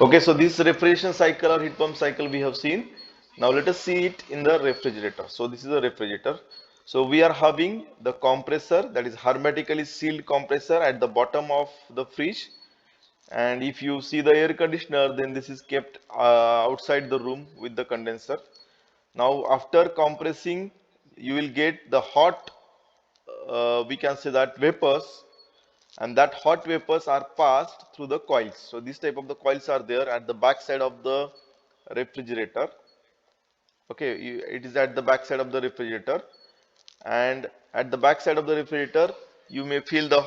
Okay, so this refrigeration cycle or heat pump cycle we have seen. Now let us see it in the refrigerator. So this is a refrigerator. So we are having the compressor, that is hermetically sealed compressor at the bottom of the fridge. And if you see the air conditioner, then this is kept outside the room with the condenser. Now after compressing, you will get the hot, we can say that vapors, and that hot vapors are passed through the coils. So this type of the coils are there at the back side of the refrigerator. Okay, it is at the back side of the refrigerator, and at the back side of the refrigerator you may feel the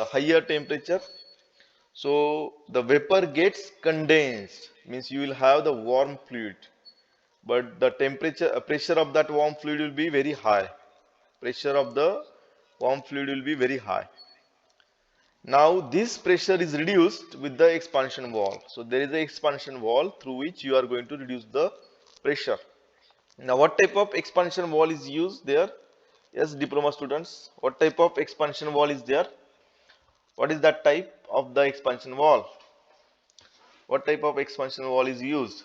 higher temperature. So the vapor gets condensed, means you will have the warm fluid, but the temperature pressure of that warm fluid will be very high. Pressure of the warm fluid will be very high. Now this pressure is reduced with the expansion valve. So there is an expansion valve through which you are going to reduce the pressure. Now what type of expansion valve is used there? Yes, diploma students, what type of expansion valve is there? What is that type of the expansion valve? What type of expansion valve is used?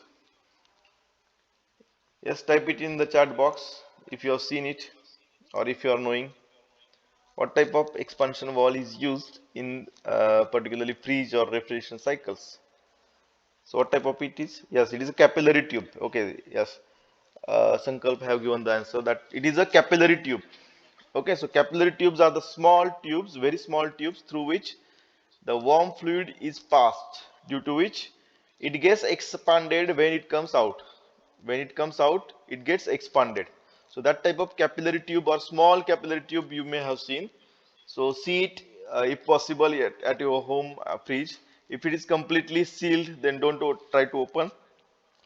Yes, type it in the chat box if you have seen it or if you are knowing. What type of expansion valve is used in particularly fridge or refrigeration cycles? So what type of it is? Yes, it is a capillary tube. Okay, yes. Sankalp have given the answer that it is a capillary tube. Okay, so capillary tubes are the small tubes, very small tubes through which the warm fluid is passed, due to which it gets expanded when it comes out. When it comes out, it gets expanded. So that type of capillary tube or small capillary tube you may have seen. So see it if possible at your home fridge. If it is completely sealed, then don't try to open.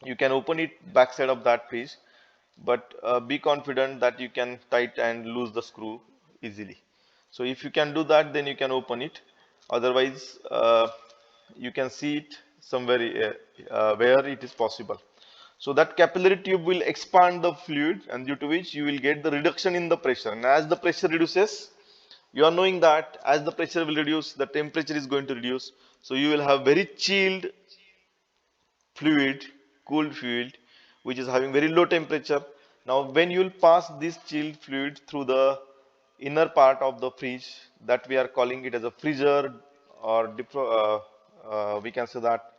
You can open it backside of that fridge, but be confident that you can tight and loose the screw easily. So if you can do that, then you can open it. Otherwise, you can see it somewhere where it is possible. So that capillary tube will expand the fluid, and due to which you will get the reduction in the pressure. And as the pressure reduces, you are knowing that as the pressure will reduce, the temperature is going to reduce. So you will have very chilled fluid, cooled fluid, which is having very low temperature. Now, when you will pass this chilled fluid through the inner part of the fridge, that we are calling it as a freezer, or we can say that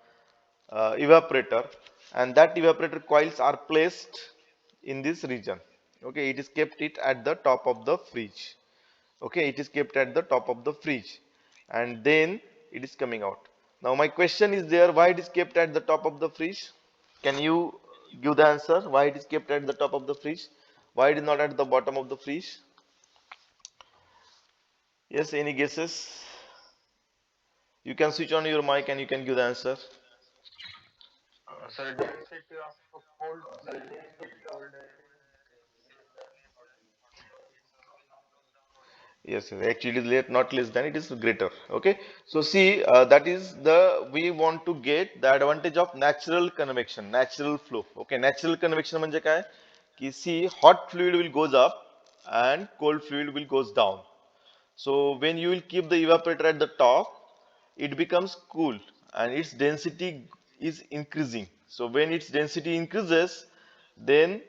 evaporator, and that evaporator coils are placed in this region. Okay, it is kept it at the top of the fridge. Okay, it is kept at the top of the fridge, and then it is coming out. Now my question is there, why it is kept at the top of the fridge? Can you give the answer why it is kept at the top of the fridge? Why it is not at the bottom of the fridge? Yes, any guesses? You can switch on your mic and you can give the answer. Sir, density of cold fluid is colder. Yes, yes, actually it is not less than, it is greater. Okay, so see, that is the, we want to get the advantage of natural convection, natural flow. Okay, natural convection म्हणजे काय की see, hot fluid will goes up and cold fluid will goes down. So when you will keep the evaporator at the top, it becomes cool and its density is increasing. So when its density increases, then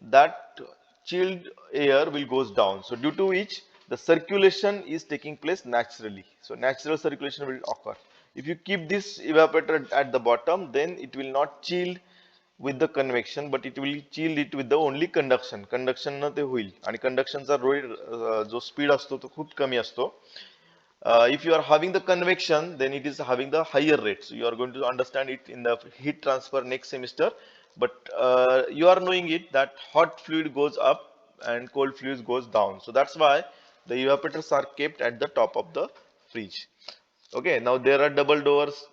that chilled air will goes down. So due to which the circulation is taking place naturally. So natural circulation will occur. If you keep this evaporator at the bottom, then it will not chill with the convection, but it will chill it with the only conduction. Conduction न ते होईल आणि conductionचा जो speed असतो तो खूप कमी असतो. If you are having the convection, then it is having the higher rate. So you are going to understand it in the heat transfer next semester. But you are knowing it that hot fluid goes up and cold fluid goes down. So that's why the evaporators are kept at the top of the fridge. Okay, now there are double doors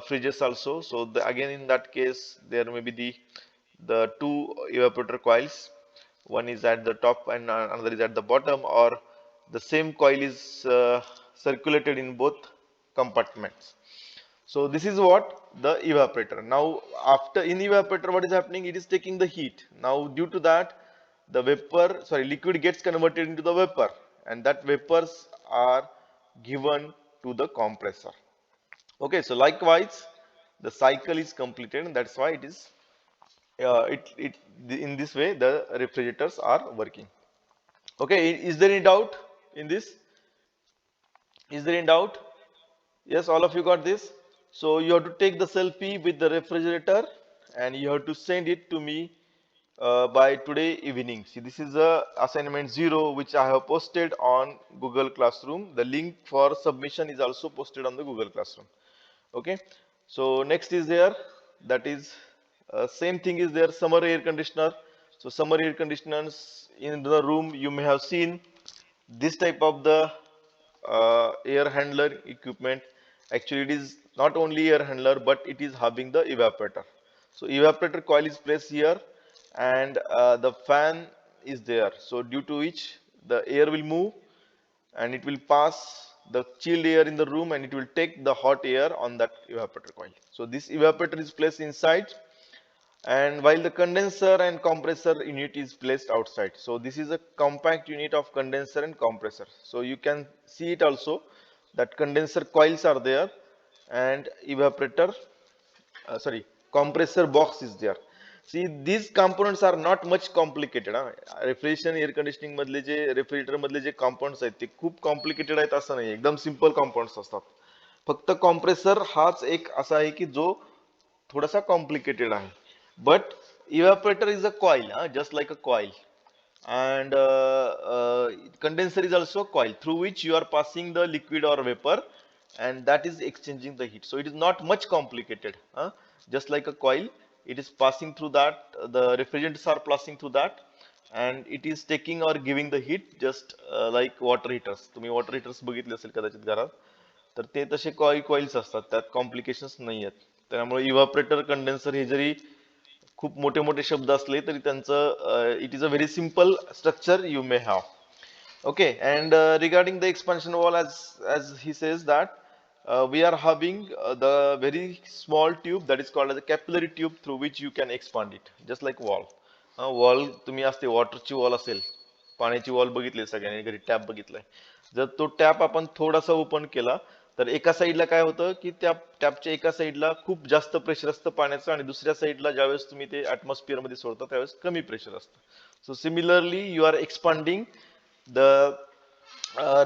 fridges also. So again in that case, there may be the two evaporator coils. One is at the top and another is at the bottom, or the same coil is circulated in both compartments. So this is what the evaporator. Now after in evaporator, what is happening? It is taking the heat. Now due to that, the vapor, sorry, liquid gets converted into the vapor, and that vapors are given to the compressor. Okay, so likewise, the cycle is completed, and that's why it is in this way the refrigerators are working. Okay, is there any doubt in this? Is there any doubt? Yes, all of you got this. So you have to take the selfie with the refrigerator and you have to send it to me by today evening. See, this is a assignment 0 which I have posted on Google Classroom. The link for submission is also posted on the Google Classroom. Okay. So next is there, that is same thing is there, summer air conditioner. So summer air conditioners in the room, you may have seen this type of the air handler equipment. Actually it is not only air handler but it is having the evaporator. So evaporator coil is placed here and the fan is there, so due to which the air will move and it will pass the chilled air in the room and it will take the hot air on that evaporator coil. So this evaporator is placed inside, and while the condenser and compressor unit is placed outside. So this is a compact unit of condenser and compressor. So you can see it also that condenser coils are there and evaporator sorry, compressor box is there. See, these components are not much complicated. Refrigeration air conditioning मधले जे refrigerator मधले जे components आहेत ते खूप complicated आहेत असं नाही, एकदम simple components असतात. फक्त compressor हाच एक असा आहे की जो थोडासा complicated आहे. But evaporator is a coil, just like a coil, and condenser is also a coil through which you are passing the liquid or vapor, and that is exchanging the heat. So it is not much complicated. Just like a coil, it is passing through that, the refrigerants are passing through that, and it is taking or giving the heat just like water heaters. तुम्ही water heaters बघितले असेल कदाचित घरात, तर ते तसे coils असतात, त्यात कॉम्प्लिकेशन्स नाही आहेत. त्यामुळे इव्हापरेटर कंडेन्सर हे जरी खूप मोठे मोठे शब्द असले तरी त्यांचं it is a very simple structure you may have. Okay, and regarding the expansion wall, as he says that we are having the very small tube that is called as a capillary tube through which you can expand it, just like wall. Wall तुम्ही असते वॉटरची wall असेल, पाण्याची wall बघितली सगळ्यांनी घरी, tap बघितलाय. जर तो टॅप आपण थोडासा ओपन केला तर एका साईडला काय होतं की त्या टॅपच्या एका साईडला खूप जास्त प्रेशर असतं पाण्याचं आणि दुसऱ्या साईडला ज्यावेळेस तुम्ही ते ऍटमॉस्फिअर मध्ये सोडता त्यावेळेस कमी प्रेशर असतं. So similarly you are expanding the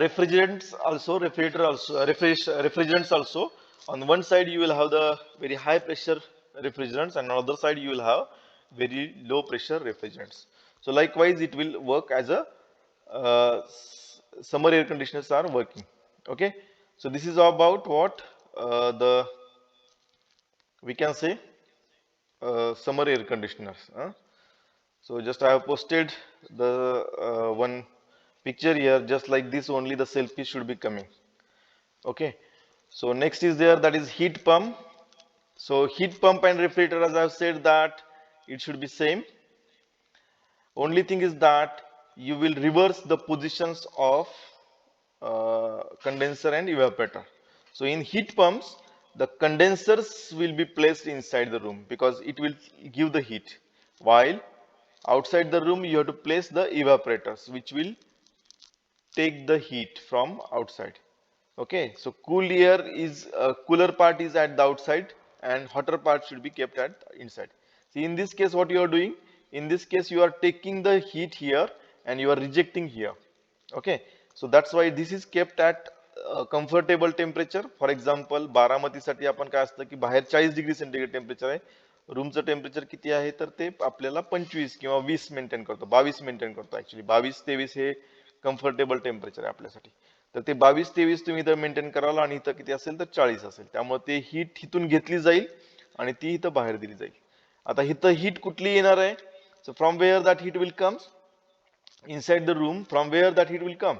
refrigerants also, refrigerants also. On one side you will have the very high pressure refrigerants and on the other side you will have very low pressure refrigerants. So likewise it will work as a summer air conditioners are working. Okay, so this is about what the we can say summer air conditioners. So just I have posted the one picture here, just like this only the selfie should be coming. Okay, so next is there, that is heat pump. So heat pump and refrigerator, as I have said, that it should be same. Only thing is that you will reverse the positions of condenser and evaporator. So in heat pumps the condensers will be placed inside the room because it will give the heat, while outside the room you have to place the evaporators which will take the heat from outside. Okay, so cool air is cooler part is at the outside and hotter part should be kept at inside. See, in this case what you are doing, in this case you are taking the heat here and you are rejecting here. Okay, so that's why this is kept at comfortable temperature. For example, Baramati साठी आपण काय असतं की बाहेर 40 degree centigrade temperature आहे, रूमचं temperature किती आहे तर ते आपल्याला 25 किंवा 20 मेंटेन करतो, 22 मेंटेन करतो. ऍक्च्युली 22-23 हे कम्फर्टेबल टेम्परेचर आहे आपल्यासाठी. तर ते 22-23 तुम्ही इथं मेंटेन कराल आणि इथं किती असेल तर 40 असेल, त्यामुळे ते हीट इथून घेतली जाईल आणि ती इथं बाहेर दिली जाईल. आता इथं हीट कुठली येणार आहे, so from where that heat will come inside the room, from where that heat will come,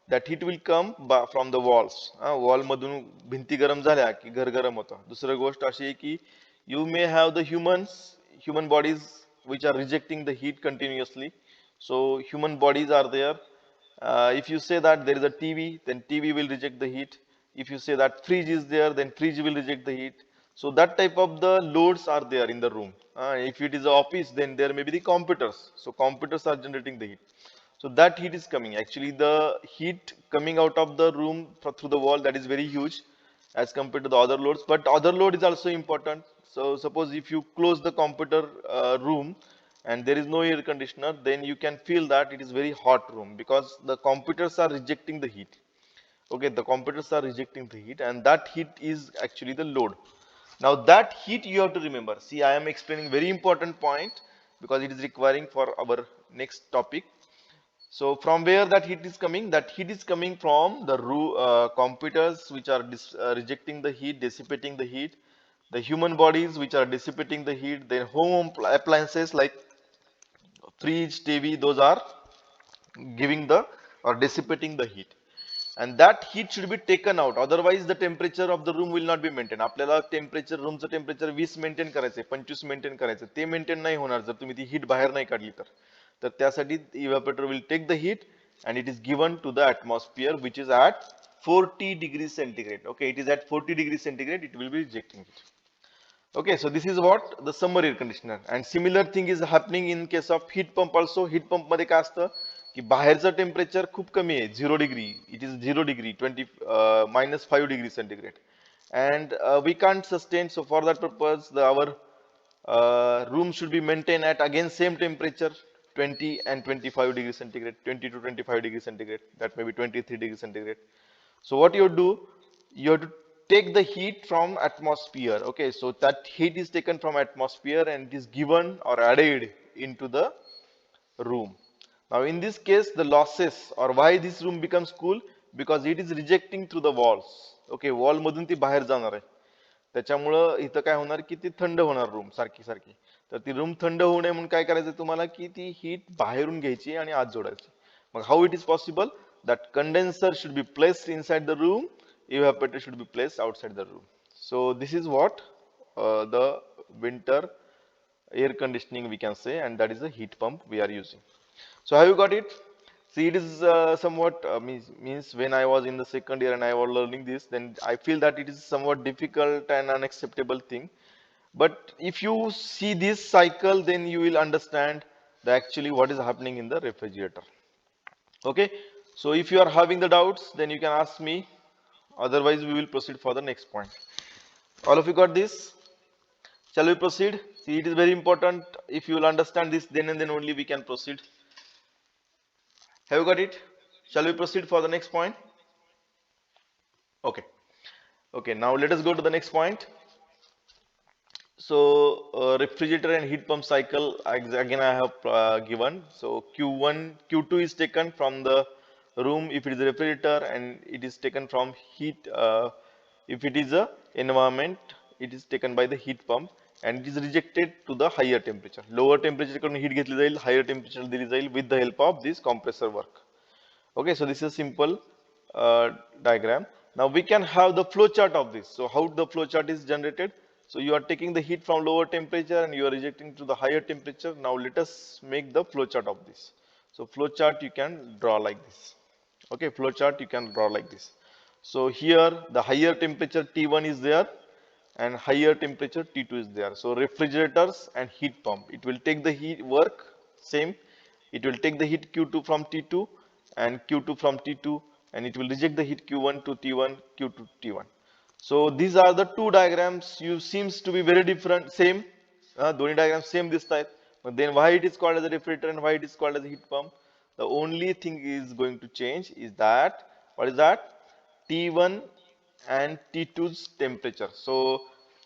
that heat will come from the walls. Wall मधून भिंती गरम झाल्या की घर गरम होतं. दुसरी गोष्ट अशी आहे की you may have the human bodies which are rejecting the heat continuously. So human bodies are there. If you say that there is a TV, then TV will reject the heat. If you say that fridge is there, then fridge will reject the heat. So that type of the loads are there in the room. If it is an office, then there may be the computers. So computers are generating the heat. So that heat is coming. Actually, the heat coming out of the room through the wall, that is very huge, as compared to the other loads, but other load is also important. So suppose if you close the computer room and there is no air conditioner, then you can feel that it is very hot room because the computers are rejecting the heat. Okay, the computers are rejecting the heat, and that heat is actually the load. Now that heat you have to remember. See, I am explaining very important point because it is requiring for our next topic. So from where that heat is coming? That heat is coming from the computers which are rejecting the heat, dissipating the heat, the human bodies which are dissipating the heat, then home appliances like fridge, TV, those are giving the or dissipating the heat. And that heat should be taken out, otherwise the temperature of the room will not be maintained. आपल्याला temperature रूमचं temperature 20 maintain करायचंय, 25 maintain करायचं, ते maintain नाही होणार जर तुम्ही ती heat बाहेर नाही काढली तर. तर त्यासाठी evaporator will take the heat and it is given to the atmosphere which is at 40 degrees centigrade. Okay, it is at 40 degrees centigrade, it will be rejecting it. Okay, so this is what the summer air conditioner, and similar thing is happening in case of heat pump also. Heat pump मध्ये काय असतं की बाहेरचं temperature खूप कमी आहे, 0 degree, it is 0 degree, -5 degree centigrade, and we can't sustain. So for that purpose, our room should be maintained at again same temperature, 20 and 25 degrees centigrade, 20 to 25 degrees centigrade, that may be 23 degrees centigrade. So what you do, you have to take the heat from atmosphere. Okay, so that heat is taken from atmosphere and it is given or added into the room. Now in this case, the losses, or why this room becomes cool, because it is rejecting through the walls. Okay, wall मधून ती बाहेर जाणार आहे, त्याच्यामुळं इथं काय होणार की ती थंड होणार रूम सारखी सारखी. तर ती रूम थंड होऊ नये म्हणून काय करायचं तुम्हाला की ती हीट बाहेरून घ्यायची आणि आत जोडायची. मग how it is possible? That condenser should be placed inside the room, evaporator should be placed outside the room. So this is what the winter air conditioning we can say, and that is the heat pump we are using. So have you got it? See, it is somewhat means when I was in the second year and I was learning this, then I feel that it is somewhat difficult and unacceptable thing. But if you see this cycle, then you will understand the actually what is happening in the refrigerator. Okay, so if you are having the doubts, then you can ask me. Otherwise, we will proceed for the next point. All of you got this? Shall we proceed? See, it is very important. If you will understand this, then and then only we can proceed. Have you got it? Shall we proceed for the next point? Okay. Okay, now let us go to the next point. So, refrigerator and heat pump cycle, again I have given. So, Q1, Q2 is taken from the room if it is a refrigerator, and it is taken from heat. If it is a environment, it is taken by the heat pump and it is rejected to the higher temperature. Lower temperature कडून heat घेतली जाईल, higher temperature दिली जाईल with the help of this compressor work. Okay, so this is a simple diagram. Now we can have the flow chart of this. So how the flow chart is generated? So you are taking the heat from lower temperature and you are rejecting to the higher temperature. Now let us make the flow chart of this. So flow chart you can draw like this. Okay, flow chart you can draw like this. So here the higher temperature T1 is there and higher temperature T2 is there. So refrigerators and heat pump, it will take the heat work same. It will take the heat Q2 from T2 and Q2 from T2, and it will reject the heat Q1 to T1, Q2 to T1. So these are the two diagrams. You seems to be very different, same. Dhoni diagrams same this type. But then why it is called as a refrigerator and why it is called as a heat pump? The only thing is going to change is that, what is that? T1 and T2's temperature. So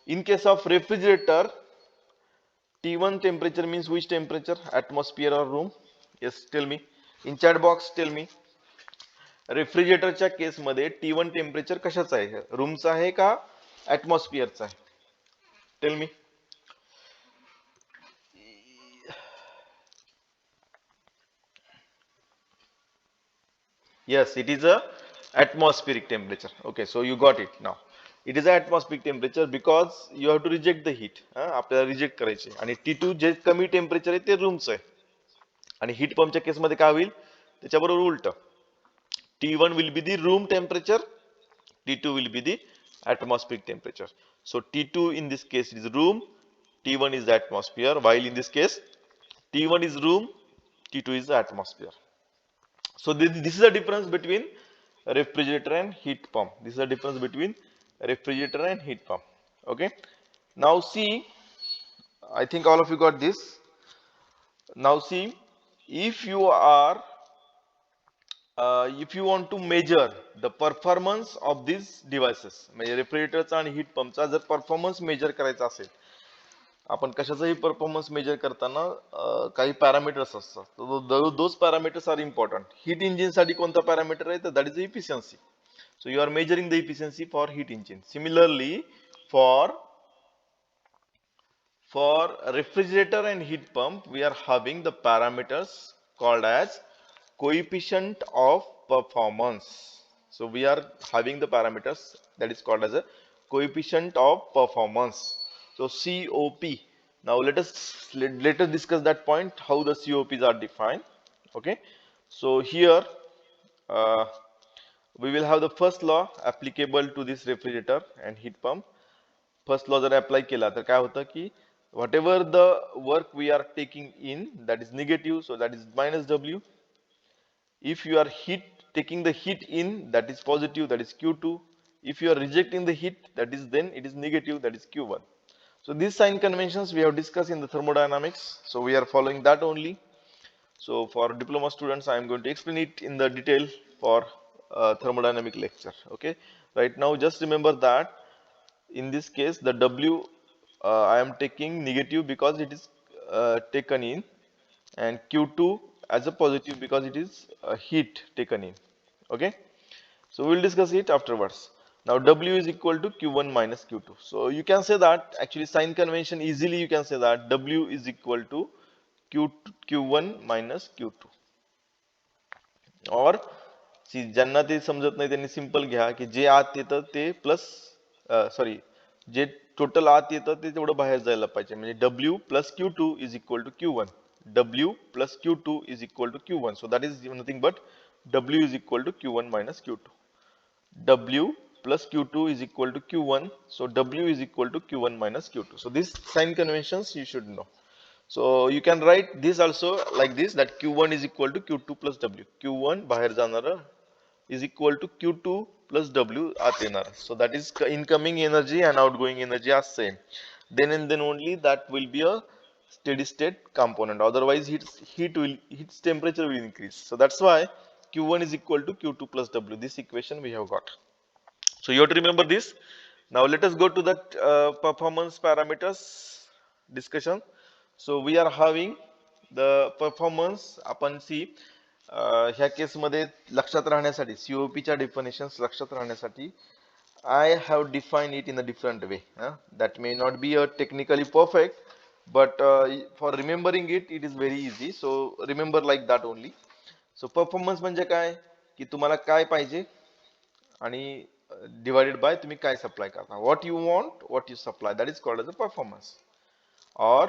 in case of refrigerator, T1 temperature means which temperature? Atmosphere or room? Yes, tell me. In chat box, tell me. रेफ्रिजरेटरच्या केसमध्ये T1 temperature कशाचं आहे? रूमचं आहे का ॲटमॉस्फिअरचं आहे? Tell me. Yes, it is a atmospheric temperature. Okay, so you got it now. It is a atmospheric temperature because you have to reject the heat. आपल्याला reject करायचे. आणि T2 जे कमी टेम्परेचर आहे ते रूमचं आहे. आणि हीट पंपच्या केसमध्ये काय होईल? त्याच्याबरोबर उलट. T1 will be the room temperature, T2 will be the atmospheric temperature. So T2 in this case is room, T1 is the atmosphere, while in this case T1 is room, T2 is the atmosphere. So this is the difference between refrigerator and heat pump. This is the difference between refrigerator and heat pump. Okay, now see, I think all of you got this. Now see, if you are if you want to measure the performance of these devices, म्हणजे रेफ्रिजरेटरचा आणि heat पंपचा जर performance major करायचा असेल, आपण कशाचाही performance major करताना काही parameters असतात. Those parameters are important. Heat engine साठी कोणता पॅरामीटर आहे, तर that is efficiency. So you are measuring the efficiency for heat engine. Similarly, for refrigerator and heat pump, we are having the parameters called as coefficient of performance. So we are having the parameters that is called as a coefficient of performance. So COP. Now let us discuss that point, how the COPs are defined. Okay. So here uh, we will have the first law applicable to this refrigerator and heat pump. First law जर apply केला तर काय होतं की whatever the work we are taking in, that is negative, so that is minus W. If you are taking the heat in, that is positive, that is Q2. If you are rejecting the heat, that is then it is negative, that is Q1. So these sign conventions we have discussed in the thermodynamics, so we are following that only. So for diploma students, I am going to explain it in the detail for thermodynamic lecture. Okay, right now just remember that in this case the W I am taking negative because it is taken in, and Q2 as a positive because it is heat taken in. Okay, so we will discuss it afterwards. Now W is equal to Q1 minus Q2. So you can say that actually sign convention easily you can say that W is equal to Q1 minus Q2. और ज्यांना ते समजत नाही त्यांनी simple घ्या की जे आत येतं ते प्लस सॉरी जे टोटल आत येतं ते तेवढं बाहेर जायला पाहिजे, म्हणजे W plus Q2 is equal to Q1. W plus Q2 is equal to Q1. So that is nothing but W is equal to Q1 minus Q2. W plus Q2 is equal to Q1. So W is equal to Q1 minus Q2. So these sign conventions you should know. So you can write this also like this, that Q1 is equal to Q2 plus W. Q1 बाहेर जाणारा is equal to Q2 plus W आत येणारा. So that is incoming energy and outgoing energy are same. Then and then only that will be a steady state component. Otherwise heat's temperature will increase. So that's why Q1 is equal to Q2 plus W. This equation we have got. So you have to remember this. Now let us go to that performance parameters discussion. So we are having the performance आपण सी ह्या case मध्ये लक्षात राहण्यासाठी COP च्या definitions लक्षात राहण्यासाठी I have defined it in a different way. That may not be a technically perfect, but for remembering it, it is very easy. So remember like that only. So performance म्हणजे काय की तुम्हाला काय पाहिजे आणि divided by तुम्ही काय supply करता. What you want, what you supply, that is called as a performance. Or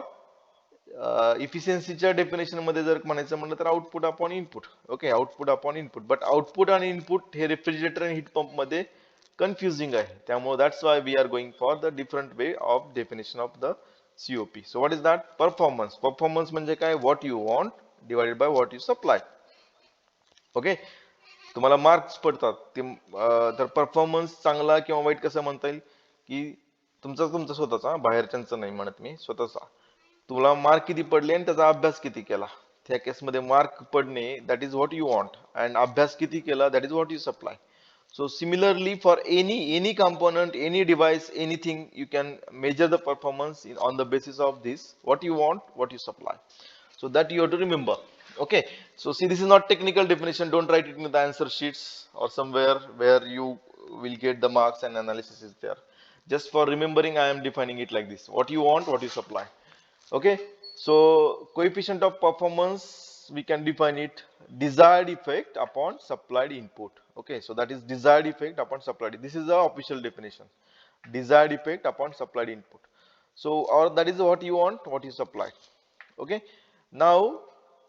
इफिशियन्सीच्या डेफिनेशन मध्ये जर म्हणायचं म्हणलं तर output upon input. Okay, output upon input. But output आणि इनपुट हे रेफ्रिजरेटर आणि हीट पंप मध्ये कन्फ्युजिंग आहे. त्यामुळे that's why we are going for the different way of definition of the COP. So what is that? Performance. Performance म्हणजे काय? What you want divided by what you supply. Okay, तुम्हाला marks पडतात ते तर performance चांगला किंवा white कसं म्हणता येईल की तुमचा स्वतःचा, बाहेरच्यांचा नाही म्हणत मी, स्वतःचा. तुला मार्क किती पडले आणि त्याचा अभ्यास किती केला. त्या केसमध्ये मार्क पडणे that is what you want, and अभ्यास किती केला that is what you supply. So similarly for any component, any device, anything, you can measure the performance on the basis of this, what you want, what you supply. So that you have to remember. Okay, so see, this is not technical definition. Don't write it in the answer sheets or somewhere where you will get the marks and analysis is there. Just for remembering, I am defining it like this: what you want, what you supply. Okay, so coefficient of performance, we can define it desired effect upon supplied input. Okay, so that is desired effect upon supplied. This is the official definition: desired effect upon supplied input. So or that is what you want, what you supply. Okay, now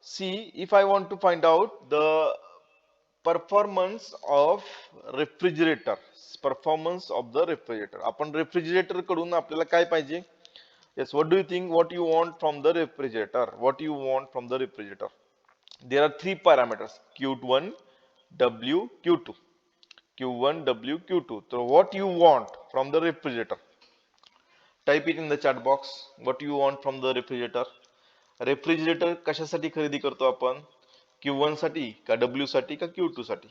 see, if I want to find out the performance of refrigerator, performance of the refrigerator, आपण refrigerator कडून आपल्याला काय पाहिजे? Yes, what do you think? What you want from the refrigerator? What you want from the refrigerator? There are three parameters: Q1, W, Q2. Q1, W, Q2. So what you want? from the refrigerator. Type it in the chat box. What you want from the refrigerator? Refrigerator कशासाठी खरेदी करतो आपण? Q1 साठी का W साठी का Q2 साठी?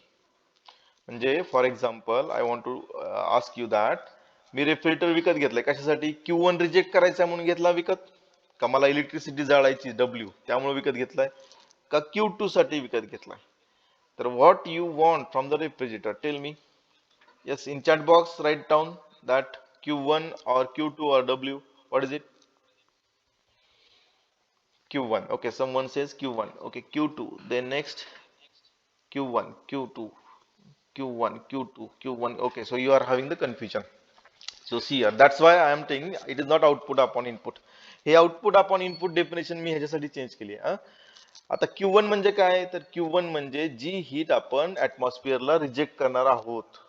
म्हणजे for example I want to ask you that मी रेफ्रिजरेटर विकत घेतलाय कशासाठी? Q1 रिजेक्ट करायचा म्हणून घेतला विकत, का मला इलेक्ट्रिसिटी जाळायची W त्यामुळे विकत घेतलाय, का Q2 साठी विकत घेतलाय? तर what you want from the refrigerator, tell me. Yes, in chat box write down that Q1 or Q2 or W. What is it? Q1. Okay, someone says Q1. Okay, Q2. Then next Q1, Q2, Q1, Q2, Q1. Okay, so you are having the confusion. So see here, that's why I am saying it is not output upon input. हे output upon input definition मी ह्याच्यासाठी change केली आहे. आता Q1 म्हणजे काय? तर Q1 म्हणजे जी हीट आपण ऍटमॉस्फिअरला रिजेक्ट करणार आहोत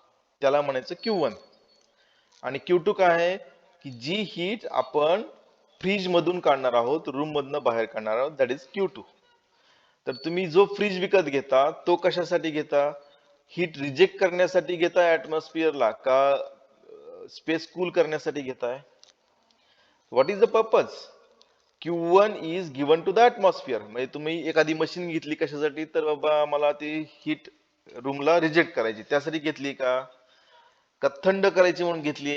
त्याला म्हणायचं Q1. आणि Q2 काय आहे? की जी हीट आपण फ्रीज मधून काढणार आहोत, रूम मधनं बाहेर काढणार आहोत, दॅट इज Q2. तर तुम्ही जो फ्रीज विकत घेता तो कशासाठी घेता? हीट रिजेक्ट करण्यासाठी घेताय ऍटमॉस्फिअरला का स्पेस कूल करण्यासाठी घेताय? What is the purpose? Q1 is given to the atmosphere. म्हणजे तुम्ही एखादी मशीन घेतली कशासाठी? तर बाबा मला ती हीट रूमला रिजेक्ट करायची त्यासाठी घेतली का थंड करायची म्हणून घेतली?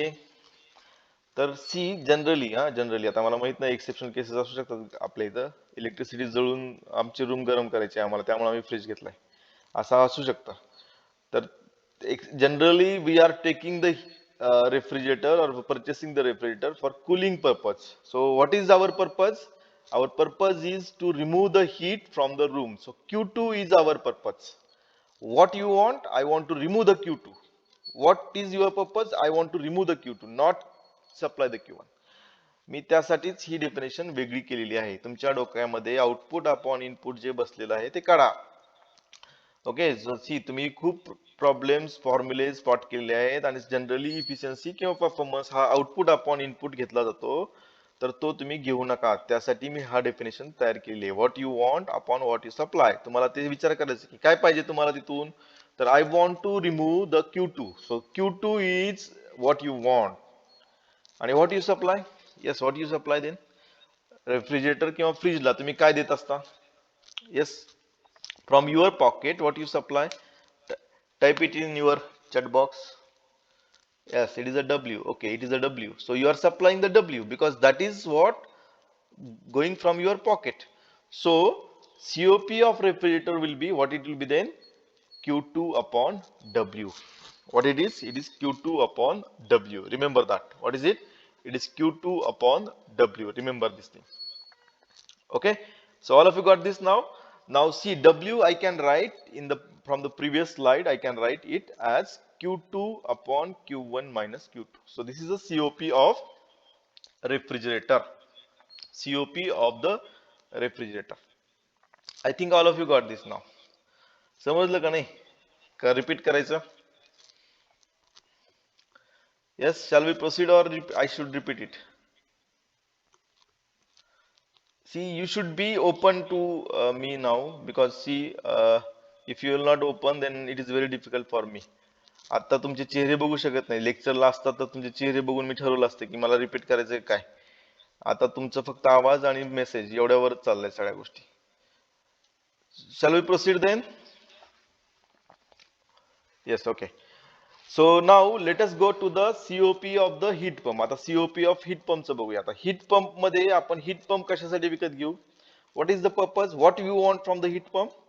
तर सी जनरली आता मला माहित नाही एक्सेप्शनल केसेस असू शकतात आपल्या इथं, इलेक्ट्रिसिटी जळून आमची रूम गरम करायची आम्हाला त्यामुळे आम्ही फ्रीज घेतलाय असं असू शकतं. तर generally we are taking the refrigerator or purchasing the refrigerator for cooling purpose. So what is our purpose? Our purpose is to remove the heat from the room. So Q2 is our purpose. What you want? I want to remove the Q2. What is your purpose? I want to remove the Q2, not supply the Q1. मी त्यासाठीच ही definition वेगळी केलेली आहे. तुमच्या डोक्यामध्ये output upon input जे बसलेलं आहे ते काढा. ओके, सो सी तुम्ही खूप प्रॉब्लेम्स फॉर्म्युले स्पॉट केलेले आहेत आणि जनरली इफिशियन्सी किंवा परफॉर्मन्स हा आउटपुट अपॉन इनपुट घेतला जातो, तर तो तुम्ही घेऊ नका. त्यासाठी मी हा डेफिनेशन तयार केली आहे. What you want upon what you supply. तुम्हाला ते विचार करायचं की काय पाहिजे तुम्हाला तिथून. तर I want to remove the Q2. So Q2 is what you want. आणि what you supply? Yes, what you supply then? Refrigerator किंवा फ्रीजला तुम्ही काय देत असता? Yes, from your pocket what you supply. Type it in your chat box. Yes, it is a W. Okay, it is a W. So you are supplying the W because that is what going from your pocket. So COP of refrigerator will be what it will be then? Q2 upon W. What it is? It is Q2 upon W. Remember that. What is it? It is Q2 upon W. Remember this thing. Okay, so all of you got this now. Now see, W I can write in the from the previous slide, I can write it as Q2 upon Q1 minus Q2. So this is the COP of refrigerator. COP of the refrigerator. I think all of you got this now. समजलं का नाही? का repeat करायचं? Yes, shall we proceed or I should repeat it? See, you should be open to me now because see, if you will not open, then it is very difficult for me. आता तुमचे चेहरे बघू शकत नाही. लेक्चरला असतात तर तुमचे चेहरे बघून मी ठरवलं असतं की मला रिपीट करायचंय काय. आता तुमचं फक्त आवाज आणि मेसेज एवढ्यावरच चाललंय सगळ्या गोष्टी. Shall we proceed then? Yes, okay. So now let us go to the COP of the heat pump. आता COP of heat pump चं बघूया. आता heat pump मध्ये आपण heat pump कशासाठी विकत घेऊ? What is the purpose? What you want from the heat pump?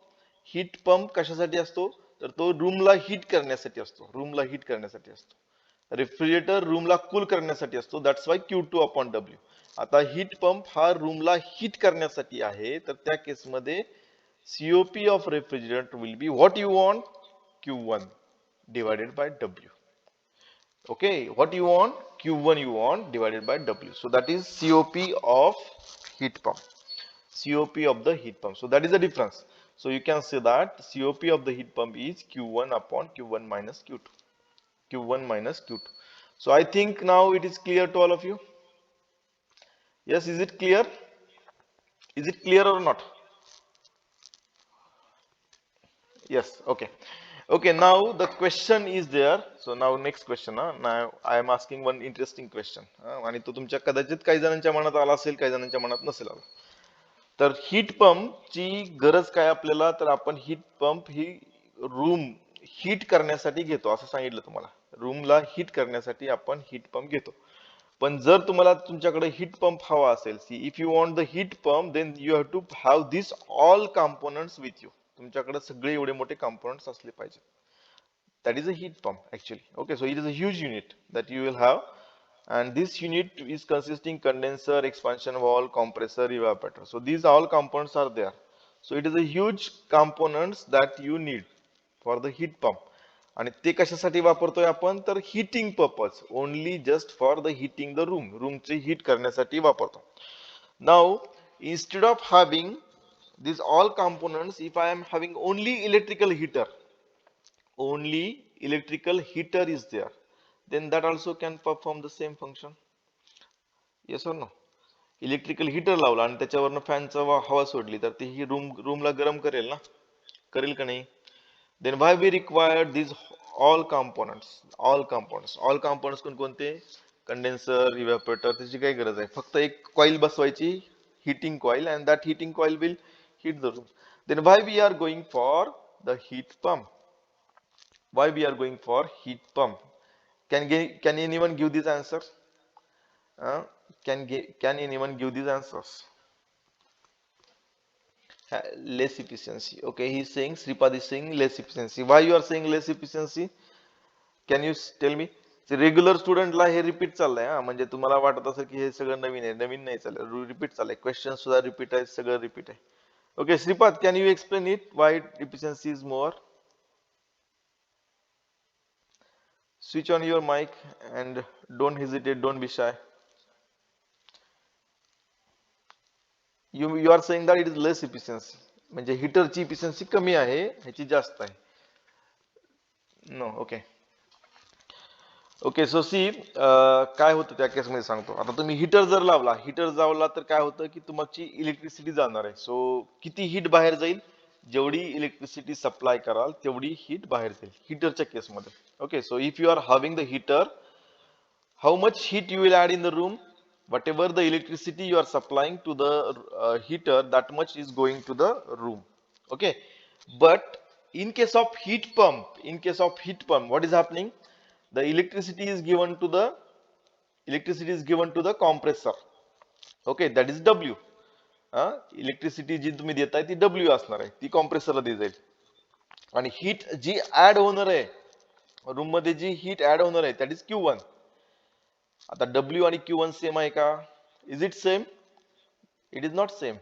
Heat pump कशासाठी असतो? तर तो रूमला हीट करण्यासाठी असतो. रूमला हीट करण्यासाठी असतो. रेफ्रिजरेटर रूमला कूल करण्यासाठी असतो. That's why Q2 upon W. आता हीट पंप हा रूमला हीट करण्यासाठी आहे, तर त्या केसमध्ये COP of refrigerant will be what you want? Q1 divided by W. Okay, what you want? Q1 you want divided by W. So that is COP of heat pump. COP of the heat pump. So that is the difference. So you can say that COP of the heat pump is Q1 upon Q1 minus Q2. Q1 minus Q2. So I think now it is clear to all of you. Yes, is it clear? Is it clear or not? Yes, okay. Okay, now the question is there. So now next question. Now I am asking one interesting question. आणि तो तुमच्या कदाचित काही जणांच्या मनात आला असेल, काही जणांच्या मनात नसेल आला. तर हीट पंपची गरज काय आपल्याला? तर आपण हीट पंप ही रूम हीट करण्यासाठी घेतो असं सांगितलं तुम्हाला. रूमला हीट करण्यासाठी आपण हीट पंप घेतो. पण जर तुम्हाला तुमच्याकडे हीट पंप हवा असेल, see if you want the heat pump then you have to have this all components with you. तुमच्याकडे सगळे एवढे मोठे कॉम्पोनंट्स असले पाहिजे. That is a heat pump actually. Okay, so it is a huge unit that you will have, and this unit is consisting condenser, expansion valve, compressor, evaporator. So these all components are there. So it is a huge components that you need for the heat pump. आणि ते कशासाठी वापरतोय आपण? तर heating purpose, only just for the heating the room चे heat करण्यासाठी वापरतो. Now instead of having these all components, if I am having only electrical heater is there, then that also can perform the same function. Yes or no? Electrical heater लावला आणि त्याच्यावरनं फॅनचा हवा सोडली तर ती ही रूमला गरम करेल ना, करेल का नाही? Then why we required this all components कोणते? कंडेन्सर, इव्हॅपोरेटर, त्याची काय गरज आहे? फक्त एक कॉइल बसवायची, heating coil, and that heating coil will heat the room. Then why we are going for the heat pump? Why we are going for heat pump? Can anyone give these answers? uh, can anyone give these answers? Less efficiency. Okay, he's saying, Sripad is saying less efficiency. Why you are saying less efficiency? Can you tell me? Regular स्टुडंटला हे repeat चाललंय. म्हणजे तुम्हाला वाटत असेल की हे सगळं नवीन आहे. नवीन नाही चाललंय, रिपीट चाललंय. क्वेश्चन सुद्धा रिपीट आहे, सगळं रिपीट आहे. Okay Shripad, can you explain it Y efficiency is more? Switch on your mic and don't hesitate, don't be shy. You are saying that it is less efficiency. म्हणजे हीटरची efficiency कमी आहे, ह्याची जास्त आहे. No, okay okay. So see, काय होतं त्या केसमध्ये सांगतो. आता तुम्ही हीटर जर लावला तर काय होतं की तुमची इलेक्ट्रिसिटी जाणार आहे. सो किती हीट बाहेर जाईल? जेवढी इलेक्ट्रिसिटी सप्लाय कराल तेवढी हीट बाहेर जाईल हीटरच्या केसमध्ये. Okay, so if you are having the heater, how much heat you will add in the room? Whatever the electricity you are supplying to the heater, that much is going to the room. Okay, but in case of heat pump, what is happening? The electricity is given to the compressor. Okay, that is W. Electricity जी तुम्ही देताय ती W असणार आहे, ती कॉम्प्रेसरला दिली जाईल. आणि हीट जी ऍड होणार आहे रूम मध्ये, जी हीट ऍड होणार आहे, दॅट इज Q1. आता W आणि Q1 सेम आहे का? Is it same? It is not same.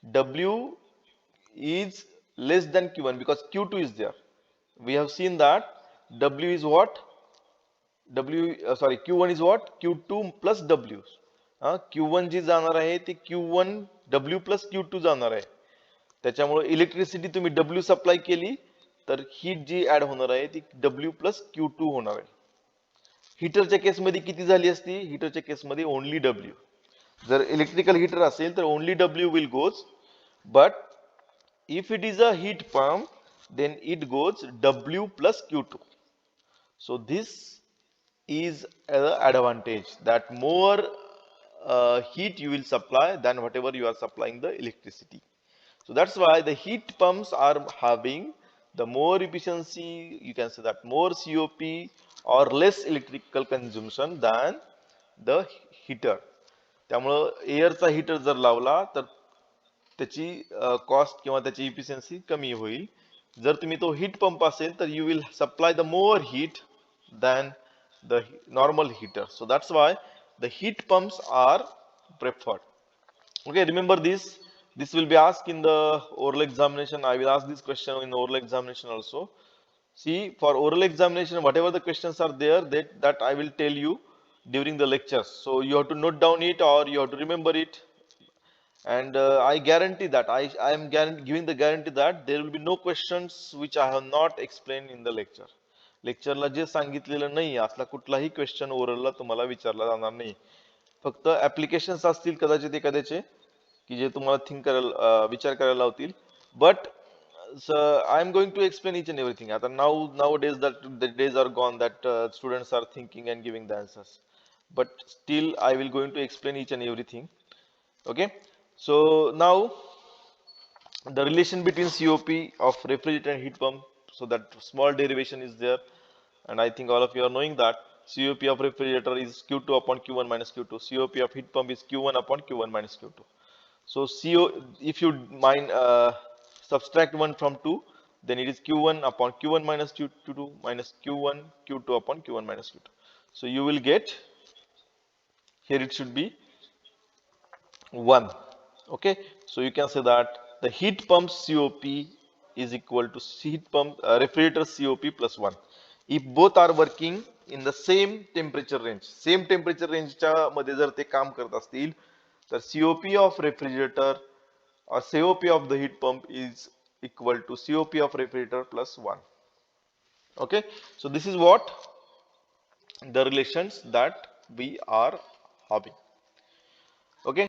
W is less than Q1 because Q2 is there. We have seen that W is what? Q1 is what? Q2 plus W. Q1 जी जाणार आहे ती Q1 W plus Q2 जाणार आहे. त्याच्यामुळे electricity तुम्ही W supply केली तर heat जी add होणार आहे ती W plus Q2 होणार आहे. हीटरच्या केसमध्ये किती झाली असती? हीटरच्या केसमध्ये ओनली W. जर इलेक्ट्रिकल हीटर असेल तर only W will goes, but if it is a heat pump then it goes W plus Q2. So this is an advantage, that more heat you will supply than whatever you are supplying the electricity. So that's why the heat pumps are having the more efficiency, you can say that more COP or less electrical consumption than the heater. त्यामुळं एअरचा heater जर लावला तर त्याची cost किंवा त्याची efficiency कमी होईल. जर तुम्ही तो हीट पंप असेल तर you will supply the more heat than the normal heater. So that's why the heat pumps are preferred. Okay, remember this. This will be asked in the oral examination. I will ask this question in oral examination also. See, for oral examination, whatever the questions are there, that I will tell you during the lectures. So you have to note down it or you have to remember it. And I guarantee that I am giving the guarantee that there will be no questions which I have not explained in the lecture. लेक्चरला जे सांगितलेलं नाही असला कुठलाही question ओरलला तुम्हाला विचारला जाणार नाही. फक्त applications असतील कदाचित एखाद्याचे की जे तुम्हाला थिंक करायला विचार करायला लावतील. But So I'm going to explain each and everything. Nowadays that the days are gone that students are thinking and giving the answers. But still I will going to explain each and everything. Okay. So now the relation between COP of refrigerator and heat pump. So that small derivation is there, and I think all of you are knowing that COP of refrigerator is Q2 upon Q1 minus Q2. COP of heat pump is Q1 upon Q1 minus Q2. So if you subtract 1 from 2, then it is Q1 upon Q1 minus Q2 minus Q1 Q2 upon Q1 minus Q2. So you will get, here it should be 1. Okay, so you can say that the heat pump COP is equal to heat pump refrigerator COP plus 1. If both are working in the same temperature range च्या मध्ये जर ते काम करत असतील, तर COP of refrigerator or COP of the heat pump is equal to COP of refrigerator plus 1. Okay, so this is what the relations that we are having. Okay.